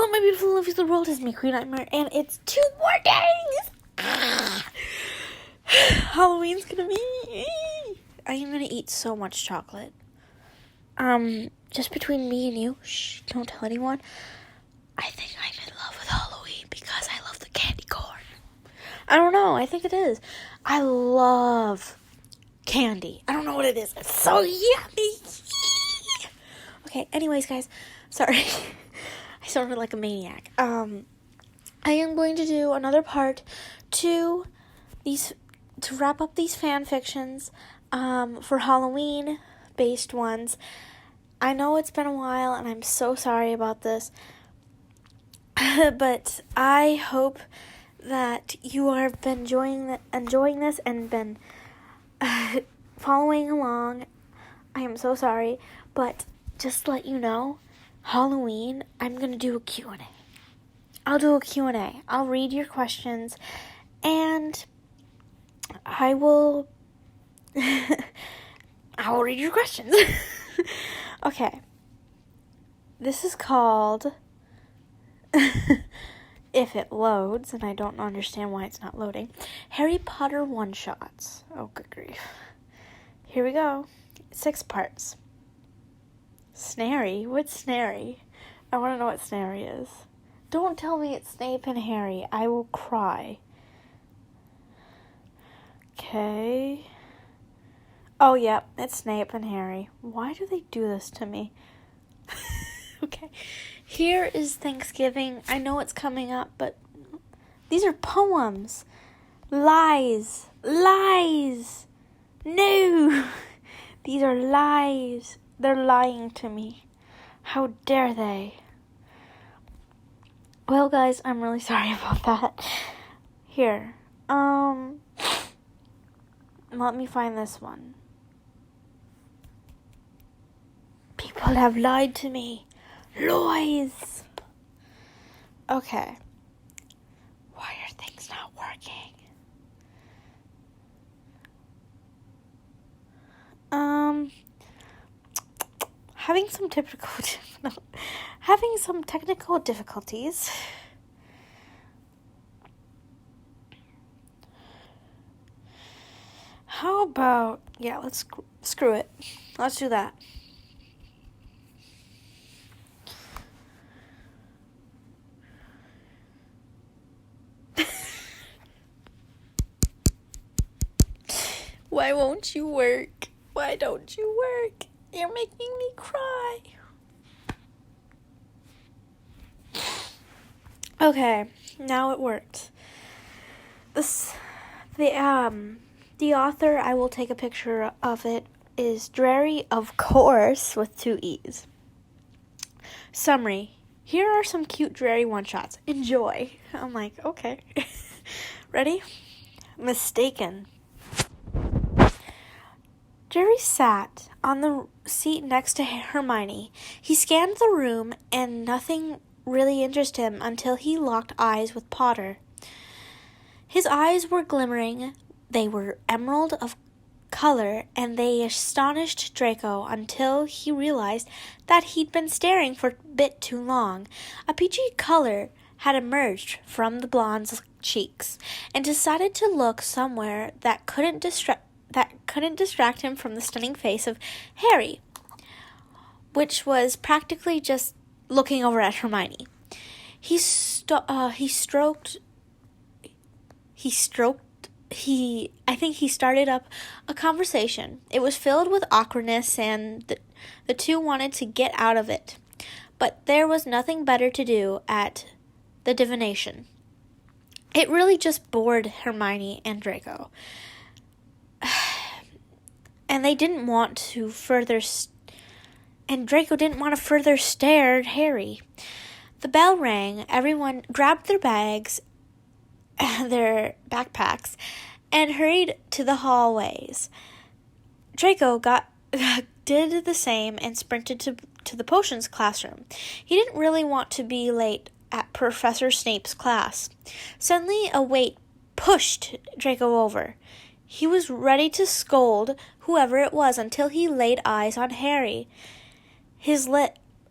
Hello, my beautiful love of the world. It's me, Queen Nightmare, and it's 2 more days. Halloween's gonna be. I am gonna eat so much chocolate. Just between me and you, shh, don't tell anyone. I think I'm in love with Halloween because I love the candy corn. I don't know. I think it is. I love candy. I don't know what it is. It's so yummy. Okay. Anyways, guys, sorry. I sounded like a maniac. I am going to do another part to wrap up these fan fictions for Halloween based ones. I know it's been a while and I'm so sorry about this. But I hope that you have been enjoying this and been following along. I am so sorry, but just to let you know, Halloween, I'm going to do a Q&A. I'll do a Q&A. I'll read your questions, and I will read your questions. Okay. This is called, if it loads, and I don't understand why it's not loading, Harry Potter One-Shots. Oh, good grief. Here we go. 6 parts. Snarry? What's Snarry? I want to know what Snarry is. Don't tell me it's Snape and Harry. I will cry. Okay. Oh, yeah, it's Snape and Harry. Why do they do this to me? Okay. Here is Thanksgiving. I know it's coming up, but these are poems. Lies. Lies. No. These are lies. They're lying to me. How dare they? Well, guys, I'm really sorry about that. Here. Let me find this one. People have lied to me. Lies. Okay. Why are things not working? Having some technical difficulties. How about, let's screw it. Let's do that. Why won't you work? Why don't you work? You're making me cry. Okay, now it worked. The author, I will take a picture of it, is Drarry, of course, with 2 E's. Summary. Here are some cute Drarry one-shots. Enjoy. I'm like, okay. Ready? Mistaken. Drarry sat on the seat next to Hermione. He scanned the room, and nothing really interested him until he locked eyes with Potter. His eyes were glimmering. They were emerald of color, and they astonished Draco until he realized that he'd been staring for a bit too long. A peachy color had emerged from the blonde's cheeks, and decided to look somewhere that couldn't distract him from the stunning face of Harry, which was practically just looking over at Hermione. He started up a conversation. It was filled with awkwardness, and the two wanted to get out of it. But there was nothing better to do at the divination. It really just bored Hermione and Draco. And they didn't want to further... and Draco didn't want to further stare at Harry. The bell rang. Everyone grabbed their bags, their backpacks, and hurried to the hallways. Draco did the same and sprinted to the potions classroom. He didn't really want to be late at Professor Snape's class. Suddenly, a weight pushed Draco over. He was ready to scold whoever it was until he laid eyes on Harry. His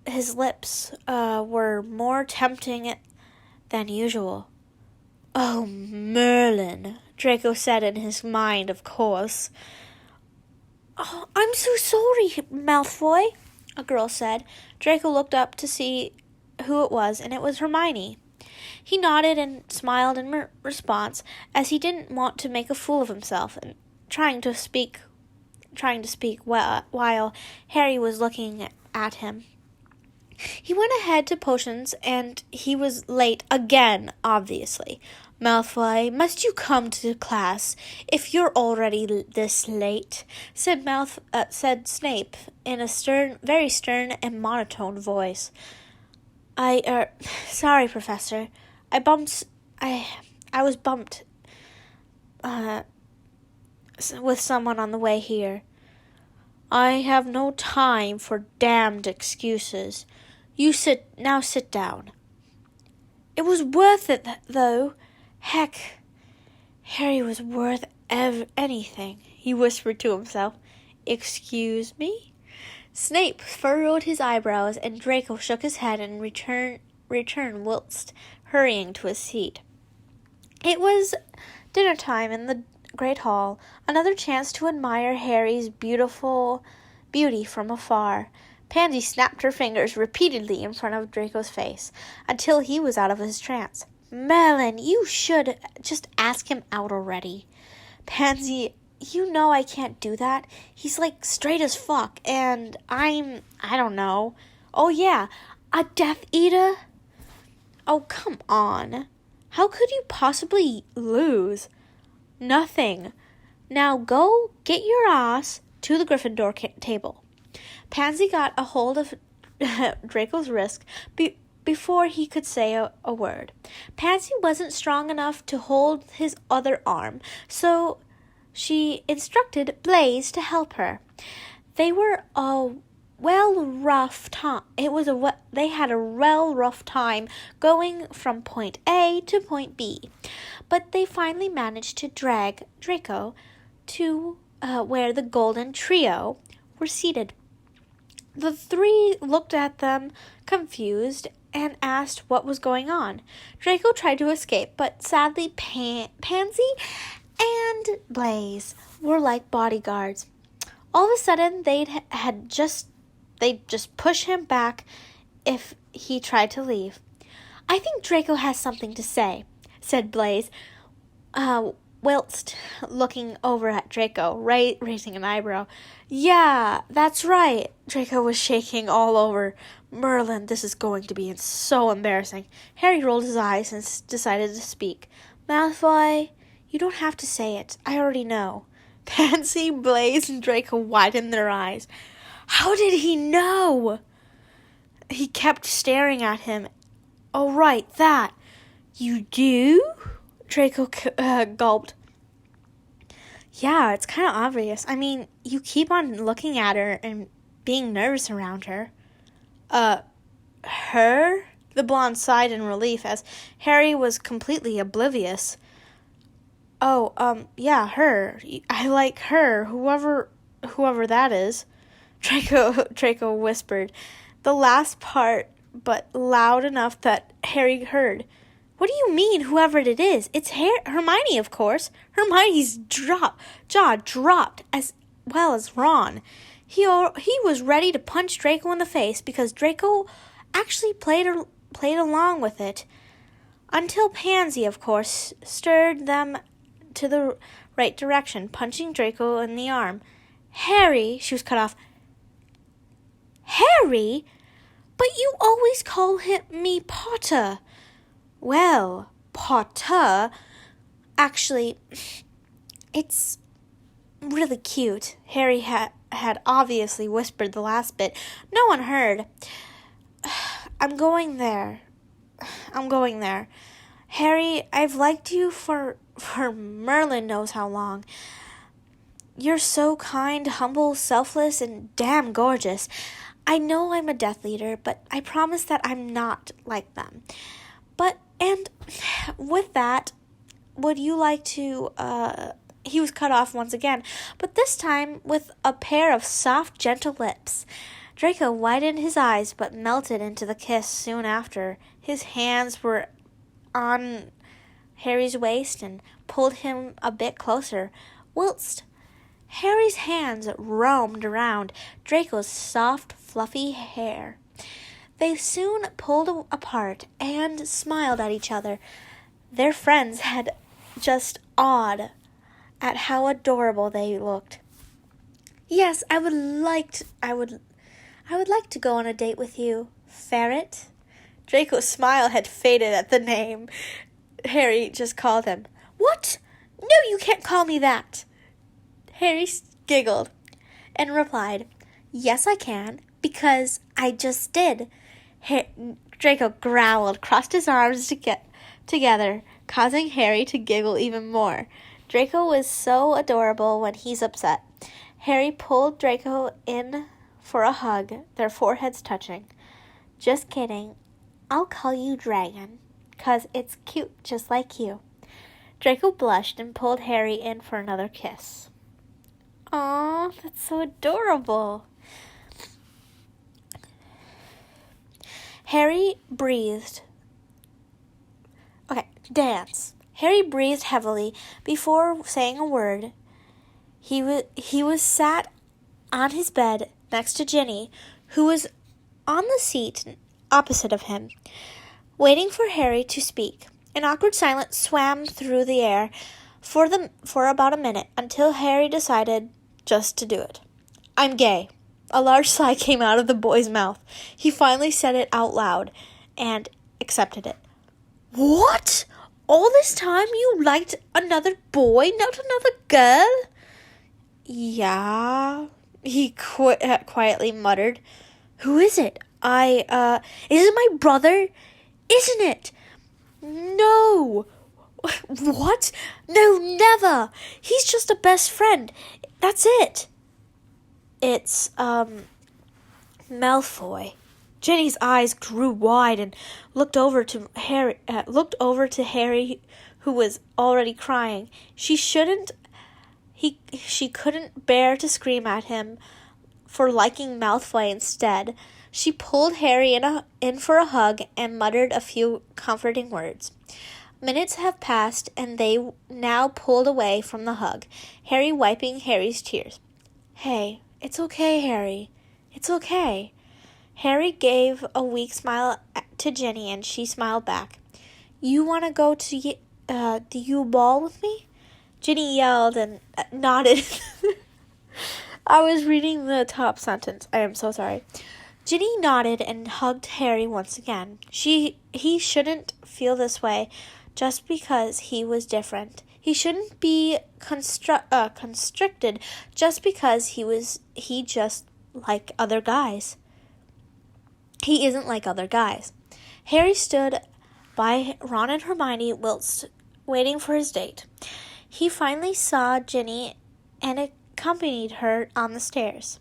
his lips were more tempting than usual. "Oh, Merlin," Draco said in his mind, of course. "Oh, I'm so sorry, Malfoy," a girl said. Draco looked up to see who it was, and it was Hermione. He nodded and smiled in response, as he didn't want to make a fool of himself, and trying to speak while Harry was looking at him. He went ahead to potions, and he was late again, obviously. "Malfoy, must you come to class if you're already this late?" said Snape in a very stern and monotone voice. Sorry, Professor. I was bumped with someone on the way here." "I have no time for damned excuses. Sit down." "It was worth it, though. Heck, Harry was worth anything," he whispered to himself. "Excuse me?" Snape furrowed his eyebrows, and Draco shook his head in return whilst hurrying to his seat. It was dinner time in the great hall, another chance to admire Harry's beauty from afar. Pansy snapped her fingers repeatedly in front of Draco's face, until he was out of his trance. "Merlin, you should just ask him out already." "Pansy, you know I can't do that. He's like straight as fuck, and I don't know. Oh yeah, a Death Eater?" "Oh, come on. How could you possibly lose?" "Nothing. Now go get your ass to the Gryffindor table." Pansy got a hold of Draco's wrist before he could say a word. Pansy wasn't strong enough to hold his other arm, so she instructed Blaze to help her. They were They had a rough time going from point A to point B, but they finally managed to drag Draco to where the Golden Trio were seated. The three looked at them, confused, and asked what was going on. Draco tried to escape, but sadly Pansy and Blaze were like bodyguards. All of a sudden, they'd just push him back if he tried to leave. "I think Draco has something to say," said Blaze, whilst looking over at Draco, raising an eyebrow. "Yeah, that's right." Draco was shaking all over. "Merlin, this is going to be so embarrassing." Harry rolled his eyes and decided to speak. "Malfoy, you don't have to say it. I already know." Pansy, Blaze, and Draco widened their eyes. How did he know? He kept staring at him. "Oh, right, that. You do?" Draco gulped. "Yeah, it's kind of obvious. I mean, you keep on looking at her and being nervous around her." Her?" The blonde sighed in relief as Harry was completely oblivious. "Oh, yeah, her. I like her, whoever that is," Draco whispered, the last part, but loud enough that Harry heard. "What do you mean, whoever it is? It's Hermione, of course." Hermione's jaw dropped, as well as Ron. He was ready to punch Draco in the face because Draco actually played along with it, until Pansy, of course, stirred them to the right direction, punching Draco in the arm. "Harry," she was cut off. "Harry? But you always call me Potter." "Well, Potter, actually, it's really cute." Harry had obviously whispered the last bit. No one heard. I'm going there. Harry, I've liked you for Merlin knows how long. You're so kind, humble, selfless, and damn gorgeous. I know I'm a Death Eater, but I promise that I'm not like them. And with that, would you like to, he was cut off once again, but this time with a pair of soft, gentle lips. Draco widened his eyes but melted into the kiss soon after. His hands were on Harry's waist and pulled him a bit closer, whilst Harry's hands roamed around Draco's soft, fluffy hair. They soon pulled apart and smiled at each other. Their friends had just awed at how adorable they looked. "Yes, I would like to go on a date with you, Ferret." Draco's smile had faded at the name Harry just called him. "What? No, you can't call me that." Harry giggled and replied, "Yes, I can, because I just did." Draco growled, crossed his arms together, causing Harry to giggle even more. Draco was so adorable when he's upset. Harry pulled Draco in for a hug, their foreheads touching. "Just kidding. I'll call you Dragon, 'cause it's cute just like you." Draco blushed and pulled Harry in for another kiss. Aw, that's so adorable. Harry breathed. Okay, dance. Harry breathed heavily before saying a word. He was sat on his bed next to Ginny, who was on the seat opposite of him, waiting for Harry to speak. An awkward silence swam through the air for about a minute, until Harry decided just to do it. "I'm gay." A large sigh came out of the boy's mouth. He finally said it out loud and accepted it. "What? All this time you liked another boy, not another girl?" "Yeah," he quietly muttered. "Who is it? Is it my brother? Isn't it?" "No." "What? No, never. He's just a best friend. That's it." "It's, Malfoy." Ginny's eyes grew wide and looked over to Harry, who was already crying. She couldn't bear to scream at him for liking Malfoy instead. She pulled Harry in for a hug and muttered a few comforting words. Minutes have passed, and they now pulled away from the hug, Harry wiping Harry's tears. "Hey, it's okay, Harry. It's okay." Harry gave a weak smile to Ginny, and she smiled back. "You want to go to the U-Ball with me?" Ginny yelled and nodded. I was reading the top sentence. I am so sorry. Ginny nodded and hugged Harry once again. He shouldn't feel this way just because he was different. He shouldn't be constricted just because he just like other guys. He isn't like other guys. Harry stood by Ron and Hermione whilst waiting for his date. He finally saw Ginny and accompanied her on the stairs.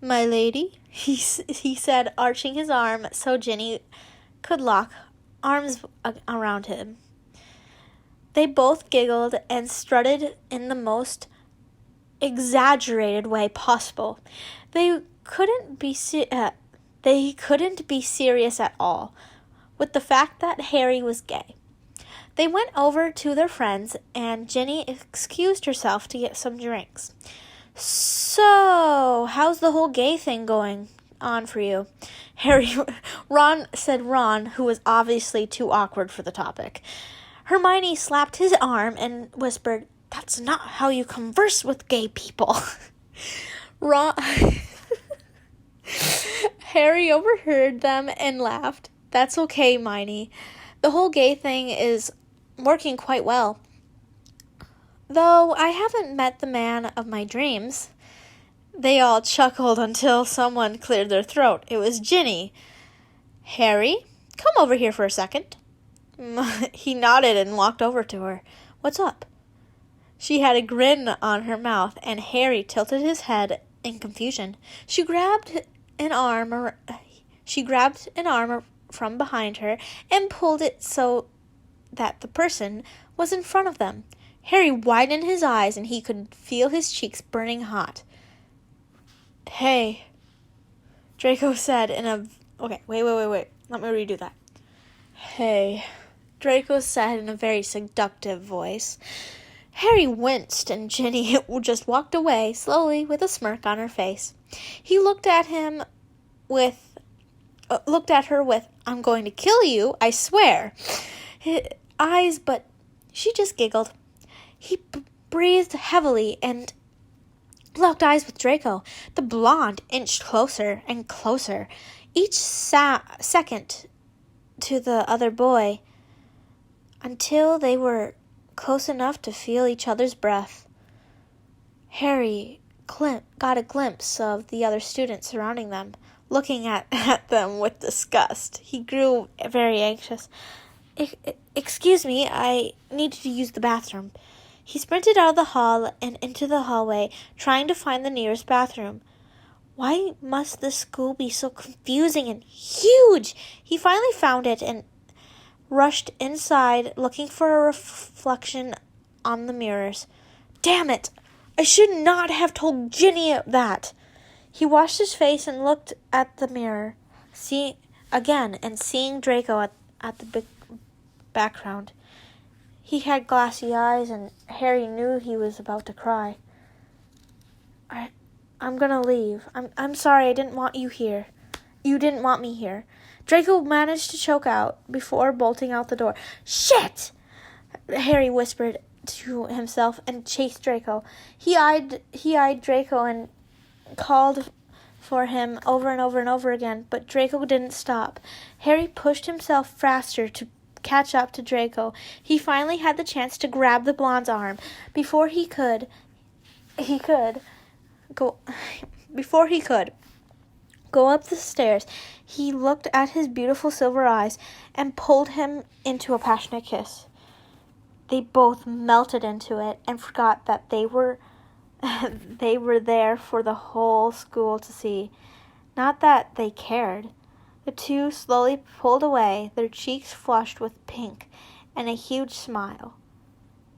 "My lady," he said, arching his arm so Ginny could lock arms around him. They both giggled and strutted in the most exaggerated way possible. They couldn't be serious at all with the fact that Harry was gay. They went over to their friends, and Ginny excused herself to get some drinks. "So, how's the whole gay thing going on for you?" Ron, who was obviously too awkward for the topic. Hermione slapped his arm and whispered, "That's not how you converse with gay people." Harry overheard them and laughed. "That's okay, Hermione. The whole gay thing is working quite well. Though I haven't met the man of my dreams." They all chuckled until someone cleared their throat. It was Ginny. "Harry, come over here for a second." He nodded and walked over to her. "What's up?" She had a grin on her mouth, and Harry tilted his head in confusion. She grabbed an arm from behind her and pulled it so that the person was in front of them. Harry widened his eyes, and he could feel his cheeks burning hot. "Hey." Draco said in a... Okay, wait. Let me redo that. Hey, Draco said in a very seductive voice. Harry winced and Ginny just walked away slowly with a smirk on her face. He looked at her with, "I'm going to kill you, I swear." His eyes, but she just giggled. He breathed heavily and locked eyes with Draco. The blonde inched closer and closer, each second to the other boy, until they were close enough to feel each other's breath. Harry got a glimpse of the other students surrounding them, looking at them with disgust. He grew very anxious. Excuse me, I need to use the bathroom." He sprinted out of the hall and into the hallway, trying to find the nearest bathroom. Why must this school be so confusing and huge? He finally found it and rushed inside, looking for a reflection on the mirrors. Damn it! I should not have told Ginny that. He washed his face and looked at the mirror, seeing Draco at the big background. He had glassy eyes, and Harry knew he was about to cry. I'm gonna leave. I'm sorry, I didn't want you here. You didn't want me here. Draco managed to choke out before bolting out the door. Shit! Harry whispered to himself and chased Draco. He eyed Draco and called for him over and over and over again, but Draco didn't stop. Harry pushed himself faster to catch up to Draco. He finally had the chance to grab the blonde's arm. Before he could go up the stairs, he looked at his beautiful silver eyes and pulled him into a passionate kiss. They both melted into it and forgot that they were there for the whole school to see. Not that they cared. The two slowly pulled away, their cheeks flushed with pink and a huge smile.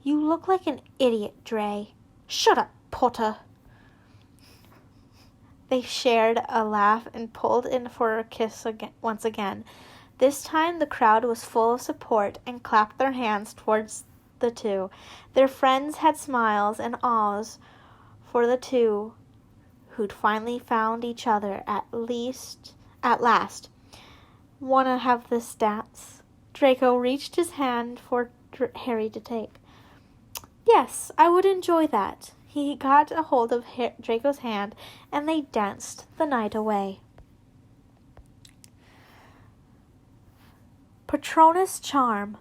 You look like an idiot, Dray. Shut up, Potter. They shared a laugh and pulled in for a kiss once again. This time the crowd was full of support and clapped their hands towards the two. Their friends had smiles and awes for the two who'd finally found each other at last. "Wanna have this dance?" Draco reached his hand for Harry to take. "Yes, I would enjoy that." He got a hold of Draco's hand, and they danced the night away. Patronus Charm.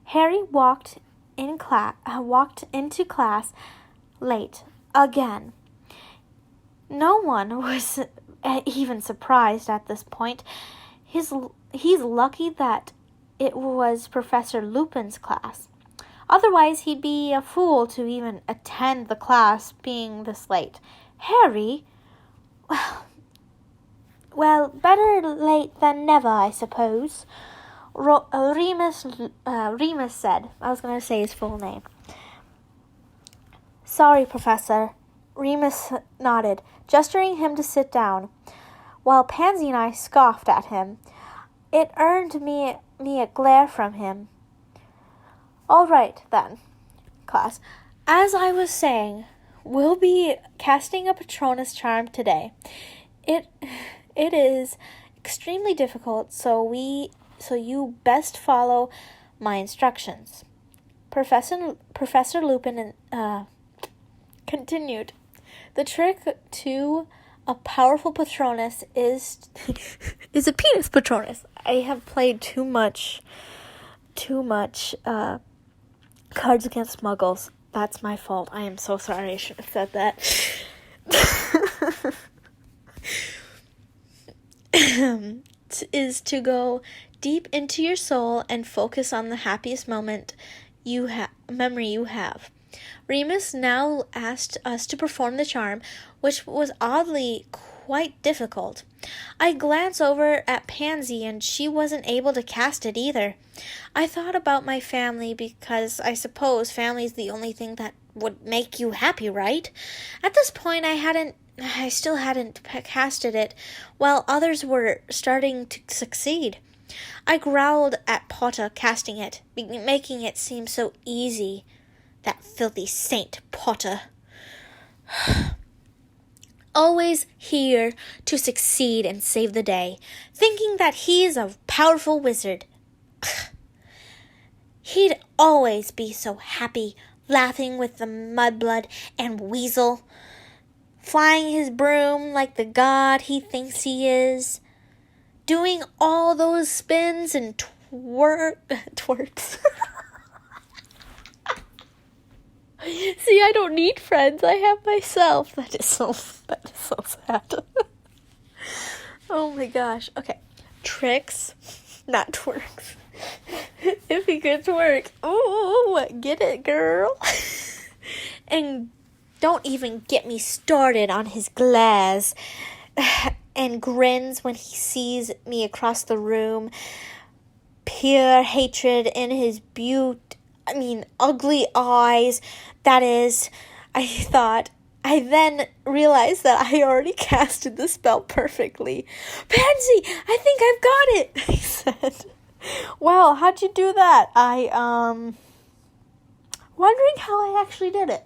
Harry walked into class late again. No one was even surprised at this point. He's lucky that it was Professor Lupin's class. Otherwise, he'd be a fool to even attend the class being this late. Harry? Well, better late than never, I suppose. Remus said. I was going to say his full name. Sorry, Professor. Remus nodded, gesturing him to sit down, while Pansy and I scoffed at him. It earned me a glare from him. All right, then, class. As I was saying, we'll be casting a Patronus charm today. It is extremely difficult, so you best follow my instructions. Professor Lupin continued. The trick to a powerful Patronus is a penis Patronus. I have played too much Cards Against Muggles. That's my fault. I am so sorry. I should have said that. Is to go deep into your soul and focus on the happiest memory you have. Remus now asked us to perform the charm, which was oddly quite difficult. I glanced over at Pansy, and she wasn't able to cast it either. I thought about my family, because I suppose family is the only thing that would make you happy, right? At this point, I hadn't I still hadn't casted it, while others were starting to succeed. I growled at Potter casting it, making it seem so easy. That filthy saint, Potter. Always here to succeed and save the day, thinking that he is a powerful wizard. He'd always be so happy, laughing with the mudblood and weasel, flying his broom like the god he thinks he is, doing all those spins and twerks. See, I don't need friends. I have myself. That is so sad. Oh my gosh. Okay. Tricks, not twerks. If he could twerk. Ooh, get it, girl. And don't even get me started on his glares and grins when he sees me across the room. Pure hatred in his ugly eyes. That is, I thought. I then realized that I already casted the spell perfectly. Pansy, I think I've got it, I said. Well, how'd you do that? Wondering how I actually did it.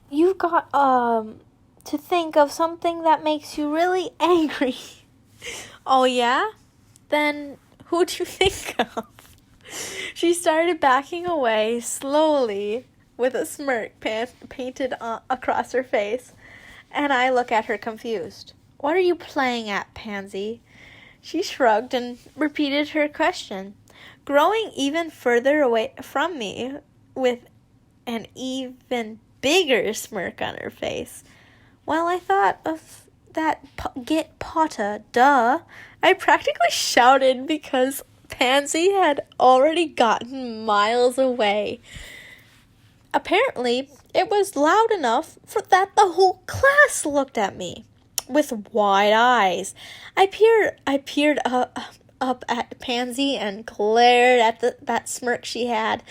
You've got, to think of something that makes you really angry. Oh, yeah? Then who do you think of? She started backing away slowly with a smirk painted across her face, and I look at her confused. What are you playing at, Pansy? She shrugged and repeated her question, growing even further away from me with an even bigger smirk on her face. Well, I thought of that get Potter, duh. I practically shouted because Pansy had already gotten miles away. Apparently, it was loud enough for that the whole class looked at me with wide eyes. I peered up at Pansy and glared at that smirk she had.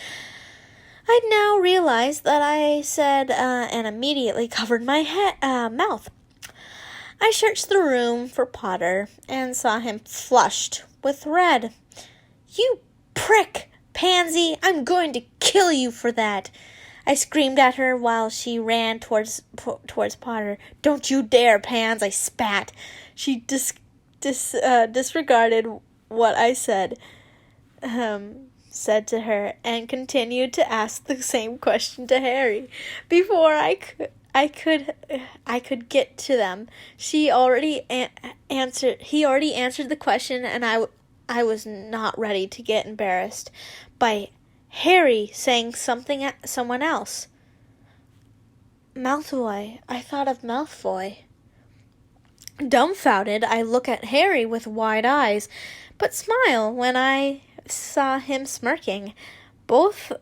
I now realized that I said and immediately covered my mouth. I searched the room for Potter and saw him flushed with red. You prick, Pansy! I'm going to kill you for that! I screamed at her while she ran towards Potter. Don't you dare, Pans! I spat. She disregarded what I said to her and continued to ask the same question to Harry. Before I could get to them, he already answered the question, and I was not ready to get embarrassed by Harry saying something at someone else. Malfoy. I thought of Malfoy. Dumbfounded, I look at Harry with wide eyes, but smile when I saw him smirking. Both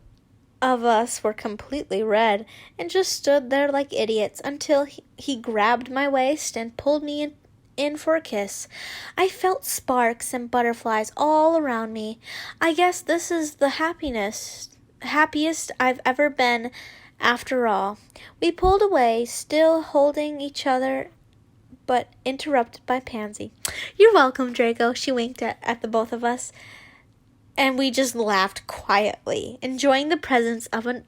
of us were completely red and just stood there like idiots until he grabbed my waist and pulled me in for a kiss. I felt sparks and butterflies all around me. I guess this is the happiest I've ever been after all. We pulled away, still holding each other, but interrupted by Pansy. You're welcome, Draco, she winked at the both of us. And we just laughed quietly, enjoying the presence of one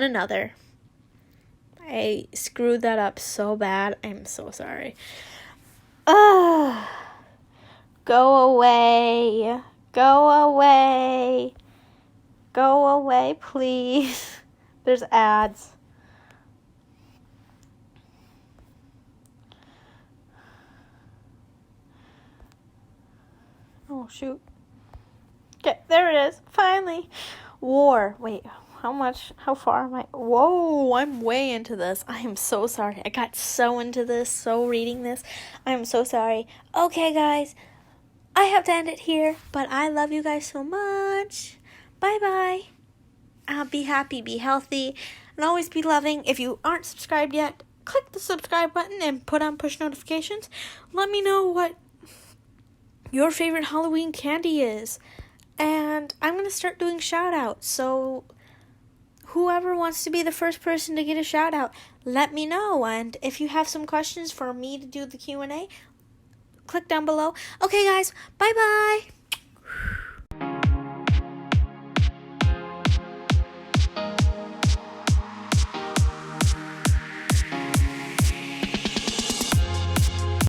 another. I screwed that up so bad. I'm so sorry. Go away. Go away. Go away, please. There's ads. Oh, shoot. Okay, there it is. Finally. War. Wait, how far am I? Whoa, I'm way into this. I am so sorry. I got so into this, so reading this. I'm so sorry. Okay, guys. I have to end it here, but I love you guys so much. Bye-bye. Be happy, be healthy, and always be loving. If you aren't subscribed yet, click the subscribe button and put on push notifications. Let me know what your favorite Halloween candy is. And I'm going to start doing shout-outs, so whoever wants to be the first person to get a shout out, let me know. And if you have some questions for me to do the Q&A, click down below. Okay, guys, bye-bye.